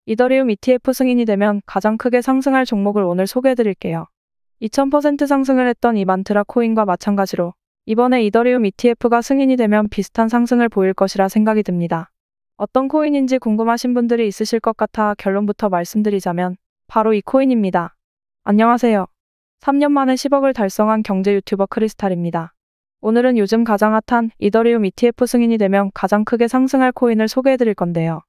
이더리움 ETF 승인이 되면 가장 크게 상승할 종목을 오늘 소개해드릴게요. 2000% 상승을 했던 이 만트라 코인과 마찬가지로 이번에 이더리움 ETF가 승인이 되면 비슷한 상승을 보일 것이라 생각이 듭니다. 어떤 코인인지 궁금하신 분들이 있으실 것 같아 결론부터 말씀드리자면 바로 이 코인입니다. 안녕하세요. 3년 만에 10억을 달성한 경제 유튜버 크리스탈입니다. 오늘은 요즘 가장 핫한 이더리움 ETF 승인이 되면 가장 크게 상승할 코인을 소개해드릴 건데요.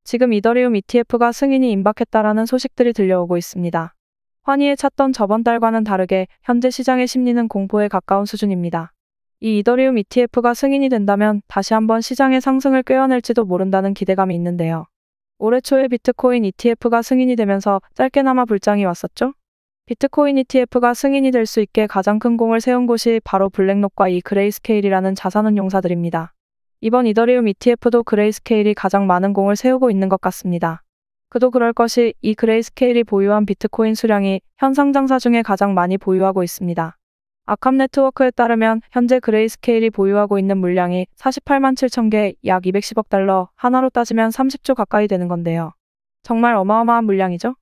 지금 이더리움 ETF가 승인이 임박했다라는 소식들이 들려오고 있습니다. 환희에 찼던 저번 달과는 다르게 현재 시장의 심리는 공포에 가까운 수준입니다. 이 이더리움 ETF가 승인이 된다면 다시 한번 시장의 상승을 꿰어낼지도 모른다는 기대감이 있는데요. 올해 초에 비트코인 ETF가 승인이 되면서 짧게나마 불장이 왔었죠? 비트코인 ETF가 승인이 될 수 있게 가장 큰 공을 세운 곳이 바로 블랙록과 이 그레이스케일이라는 자산운용사들입니다. 이번 이더리움 ETF도 그레이스케일이 가장 많은 공을 세우고 있는 것 같습니다. 그도 그럴 것이 이 그레이스케일이 보유한 비트코인 수량이 현 상장사 중에 가장 많이 보유하고 있습니다. 아캄 네트워크에 따르면 현재 그레이스케일이 보유하고 있는 물량이 48만 7천 개, 약 210억 달러, 하나로 따지면 30조 가까이 되는 건데요. 정말 어마어마한 물량이죠?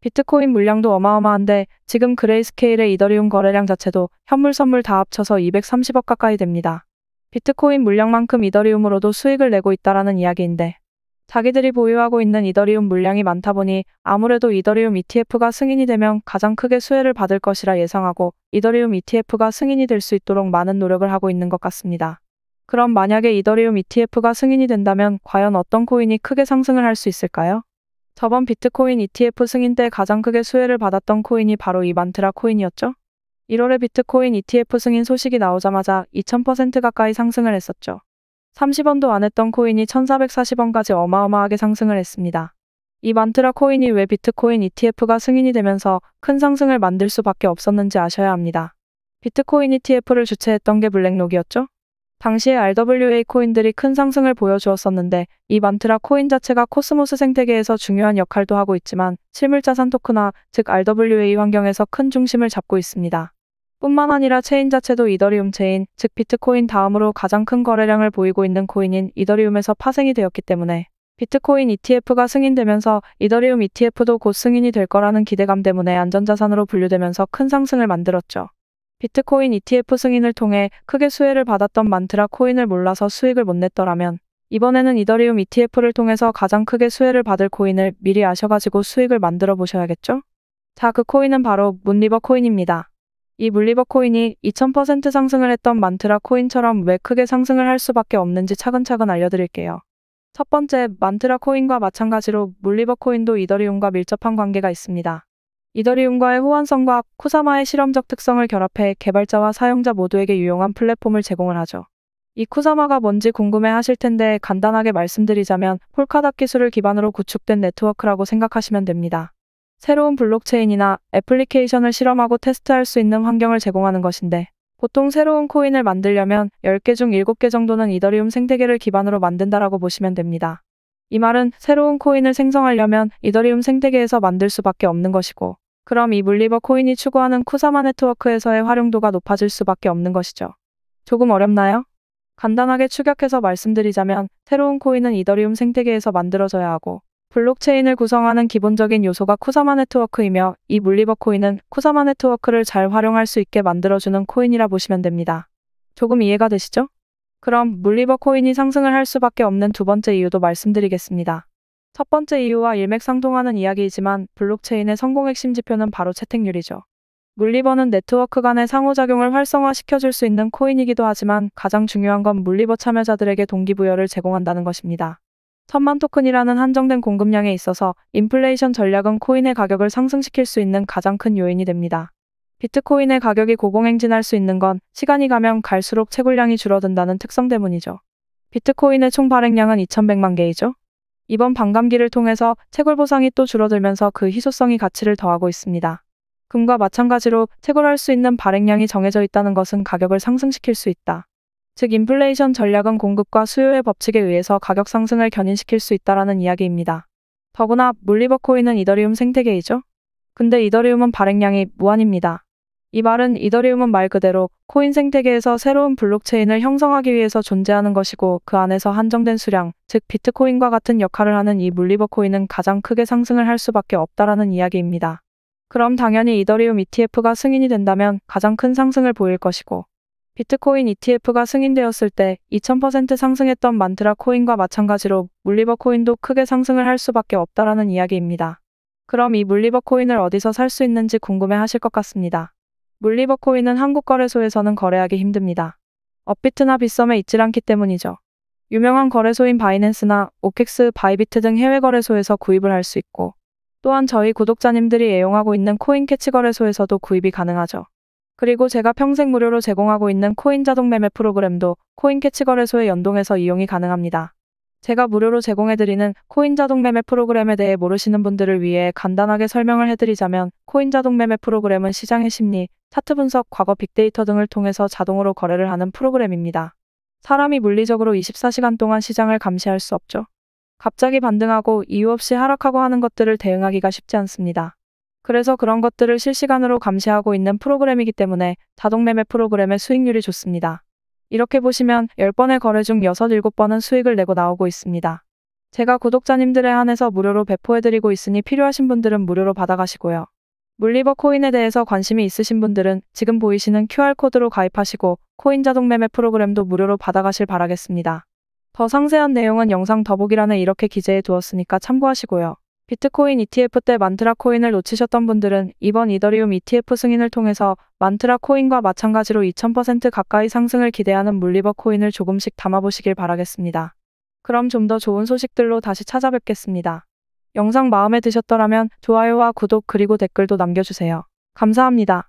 비트코인 물량도 어마어마한데 지금 그레이스케일의 이더리움 거래량 자체도 현물 선물 다 합쳐서 230억 가까이 됩니다. 비트코인 물량만큼 이더리움으로도 수익을 내고 있다라는 이야기인데 자기들이 보유하고 있는 이더리움 물량이 많다 보니 아무래도 이더리움 ETF가 승인이 되면 가장 크게 수혜를 받을 것이라 예상하고 이더리움 ETF가 승인이 될 수 있도록 많은 노력을 하고 있는 것 같습니다. 그럼 만약에 이더리움 ETF가 승인이 된다면 과연 어떤 코인이 크게 상승을 할 수 있을까요? 저번 비트코인 ETF 승인 때 가장 크게 수혜를 받았던 코인이 바로 이 만트라 코인이었죠? 1월에 비트코인 ETF 승인 소식이 나오자마자 2000% 가까이 상승을 했었죠. 30원도 안 했던 코인이 1440원까지 어마어마하게 상승을 했습니다. 이 만트라 코인이 왜 비트코인 ETF가 승인이 되면서 큰 상승을 만들 수밖에 없었는지 아셔야 합니다. 비트코인 ETF를 주최했던 게 블랙록이었죠? 당시에 RWA 코인들이 큰 상승을 보여주었었는데 이 만트라 코인 자체가 코스모스 생태계에서 중요한 역할도 하고 있지만 실물자산 토크나 즉 RWA 환경에서 큰 중심을 잡고 있습니다. 뿐만 아니라 체인 자체도 이더리움 체인, 즉 비트코인 다음으로 가장 큰 거래량을 보이고 있는 코인인 이더리움에서 파생이 되었기 때문에 비트코인 ETF가 승인되면서 이더리움 ETF도 곧 승인이 될 거라는 기대감 때문에 안전자산으로 분류되면서 큰 상승을 만들었죠. 비트코인 ETF 승인을 통해 크게 수혜를 받았던 만트라 코인을 몰라서 수익을 못 냈더라면 이번에는 이더리움 ETF를 통해서 가장 크게 수혜를 받을 코인을 미리 아셔가지고 수익을 만들어 보셔야겠죠? 자, 그 코인은 바로 문리버 코인입니다. 이 문리버 코인이 2000% 상승을 했던 만트라 코인처럼 왜 크게 상승을 할 수밖에 없는지 차근차근 알려드릴게요. 첫 번째, 만트라 코인과 마찬가지로 문리버 코인도 이더리움과 밀접한 관계가 있습니다. 이더리움과의 호환성과 쿠사마의 실험적 특성을 결합해 개발자와 사용자 모두에게 유용한 플랫폼을 제공을 하죠. 이 쿠사마가 뭔지 궁금해 하실 텐데 간단하게 말씀드리자면 폴카닷 기술을 기반으로 구축된 네트워크라고 생각하시면 됩니다. 새로운 블록체인이나 애플리케이션을 실험하고 테스트할 수 있는 환경을 제공하는 것인데 보통 새로운 코인을 만들려면 10개 중 7개 정도는 이더리움 생태계를 기반으로 만든다라고 보시면 됩니다. 이 말은 새로운 코인을 생성하려면 이더리움 생태계에서 만들 수밖에 없는 것이고 그럼 이 문리버 코인이 추구하는 쿠사마 네트워크에서의 활용도가 높아질 수밖에 없는 것이죠. 조금 어렵나요? 간단하게 축약해서 말씀드리자면 새로운 코인은 이더리움 생태계에서 만들어져야 하고 블록체인을 구성하는 기본적인 요소가 쿠사마 네트워크이며 이 문리버 코인은 쿠사마 네트워크를 잘 활용할 수 있게 만들어주는 코인이라 보시면 됩니다. 조금 이해가 되시죠? 그럼 문리버 코인이 상승을 할 수밖에 없는 두 번째 이유도 말씀드리겠습니다. 첫 번째 이유와 일맥상통하는 이야기이지만 블록체인의 성공 핵심 지표는 바로 채택률이죠. 문리버는 네트워크 간의 상호작용을 활성화시켜줄 수 있는 코인이기도 하지만 가장 중요한 건 문리버 참여자들에게 동기부여를 제공한다는 것입니다. 1000만 토큰이라는 한정된 공급량에 있어서 인플레이션 전략은 코인의 가격을 상승시킬 수 있는 가장 큰 요인이 됩니다. 비트코인의 가격이 고공행진할 수 있는 건 시간이 가면 갈수록 채굴량이 줄어든다는 특성 때문이죠. 비트코인의 총 발행량은 2100만 개이죠. 이번 반감기를 통해서 채굴 보상이 또 줄어들면서 그 희소성이 가치를 더하고 있습니다. 금과 마찬가지로 채굴할 수 있는 발행량이 정해져 있다는 것은 가격을 상승시킬 수 있다. 즉 인플레이션 전략은 공급과 수요의 법칙에 의해서 가격 상승을 견인시킬 수 있다라는 이야기입니다. 더구나 문리버 코인은 이더리움 생태계이죠. 근데 이더리움은 발행량이 무한입니다. 이 말은 이더리움은 말 그대로 코인 생태계에서 새로운 블록체인을 형성하기 위해서 존재하는 것이고 그 안에서 한정된 수량, 즉 비트코인과 같은 역할을 하는 이 물리버 코인은 가장 크게 상승을 할 수밖에 없다라는 이야기입니다. 그럼 당연히 이더리움 ETF가 승인이 된다면 가장 큰 상승을 보일 것이고 비트코인 ETF가 승인되었을 때 2000% 상승했던 만트라 코인과 마찬가지로 물리버 코인도 크게 상승을 할 수밖에 없다라는 이야기입니다. 그럼 이 물리버 코인을 어디서 살 수 있는지 궁금해 하실 것 같습니다. 물리버 코인은 한국 거래소에서는 거래하기 힘듭니다. 업비트나 빗썸에 있질 않기 때문이죠. 유명한 거래소인 바이낸스나 오켑스, 바이비트 등 해외 거래소에서 구입을 할 수 있고 또한 저희 구독자님들이 애용하고 있는 코인캐치 거래소에서도 구입이 가능하죠. 그리고 제가 평생 무료로 제공하고 있는 코인 자동 매매 프로그램도 코인캐치 거래소에 연동해서 이용이 가능합니다. 제가 무료로 제공해드리는 코인 자동 매매 프로그램에 대해 모르시는 분들을 위해 간단하게 설명을 해드리자면 코인 자동 매매 프로그램은 시장의 심리, 차트 분석, 과거 빅데이터 등을 통해서 자동으로 거래를 하는 프로그램입니다. 사람이 물리적으로 24시간 동안 시장을 감시할 수 없죠. 갑자기 반등하고 이유 없이 하락하고 하는 것들을 대응하기가 쉽지 않습니다. 그래서 그런 것들을 실시간으로 감시하고 있는 프로그램이기 때문에 자동 매매 프로그램의 수익률이 좋습니다. 이렇게 보시면 10번의 거래 중 6, 7번은 수익을 내고 나오고 있습니다. 제가 구독자님들에 한해서 무료로 배포해드리고 있으니 필요하신 분들은 무료로 받아가시고요. 물리버 코인에 대해서 관심이 있으신 분들은 지금 보이시는 QR코드로 가입하시고 코인 자동 매매 프로그램도 무료로 받아가실 바라겠습니다. 더 상세한 내용은 영상 더보기란에 이렇게 기재해 두었으니까 참고하시고요. 비트코인 ETF 때 만트라 코인을 놓치셨던 분들은 이번 이더리움 ETF 승인을 통해서 만트라 코인과 마찬가지로 2000% 가까이 상승을 기대하는 물리버 코인을 조금씩 담아보시길 바라겠습니다. 그럼 좀 더 좋은 소식들로 다시 찾아뵙겠습니다. 영상 마음에 드셨더라면 좋아요와 구독 그리고 댓글도 남겨주세요. 감사합니다.